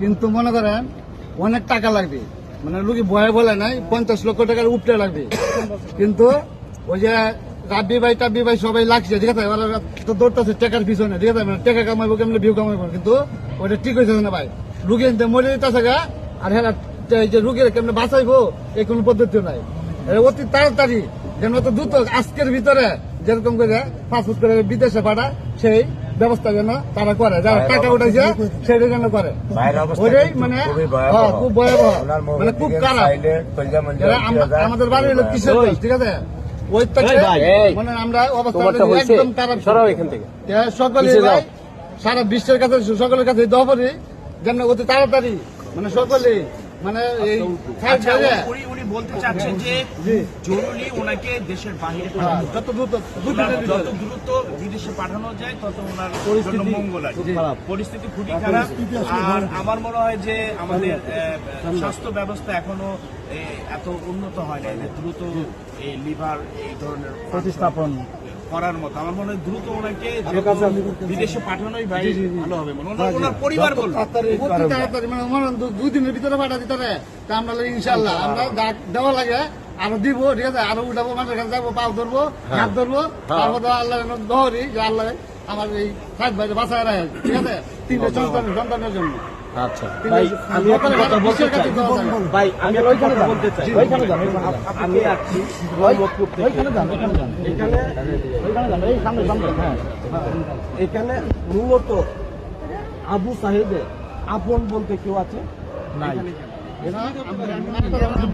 কিন্তু মনে করেন অনেক টাকা লাগবে, মানে লোকে ভয়ে বলে নাই 50 লক্ষ টাকার উপরে লাগবে। কিন্তু ওই যে রাব্বি ভাই সবাই লাগছে, ঠিক আছে, ওরা তো দৌড়তেছে টাকার পিছনে, ঠিক আছে, মানে টাকা কামাইবো কেমন ভিউ কামাইবো, কিন্তু ওইটা ঠিক হয়েছে না ভাই। রুগী মরে যেতেছে গা, আর হ্যাঁ এই যে রুগীর কেমন বাঁচাইবো এই কোনো পদ্ধতিও নাই। অতি তাড়াতাড়ি যেন তো দ্রুত আজকের ভিতরে যেরকম করে পাসপোর্ট করে বিদেশে পাঠায় সেই ব্যবস্থা যেন তারা করে, যারা টাকা উঠাইছে সেটা যেন করে। ওইটাই মানে খুব ভয়াবহ, মানে খুব খারাপ। আমাদের বাড়ি হলো কিসের, ঠিক আছে, ওই মানে আমরা অবস্থা একদম খারাপ। সকলে সারা বিশ্বের কাছে সকলের কাছে দোয়া করি যেন অতি তাড়াতাড়ি মানে সকলে মানে এই উনি বলতে চাচ্ছেন যে জরুরি ওনাকে দেশের বাইরে যত দ্রুত বিদেশে পাঠানো যায় তত ওনার জন্য মঙ্গল আছে। পরিস্থিতি খুবই খারাপ। আর আমার মনে হয় যে আমাদের স্বাস্থ্য ব্যবস্থা এখনো এত উন্নত হয় না, দ্রুত এই লিভার এই ধরনের প্রতিস্থাপন করার মতো। আমার মনে হয় দ্রুত ওনাকে বিদেশে পাঠানোই ভালো হবে। ওনার পরিবার বলবো তাড়াতাড়ি মানে 2 দিনের ভিতরে পাঠা দিতে হবে। তা আমরা ইনশাল্লাহ আমরা দেওয়া লাগে আরো দিব, ঠিক আছে, আরো উঠাবো, মানুষের কাছে যাবো, পাও ধরবো, হাত ধরবো, তারপর আল্লাহ দহরি যে আল্লাহ আমার এই 7 ভাইকে বাঁচায় রাখে, ঠিক আছে, 3টে সন্তানের জন্য। আচ্ছা ভাই, আমি একটা কথা বলতে চাই ভাই, আমি ওইখানে বলতে চাই, ওইখানে যান, আমি আছি মোহাম্মদপুর থেকে, ওইখানে যান, এখানে মূলত আবু সাহেবের আপন বলতে কেউ আছে নাই।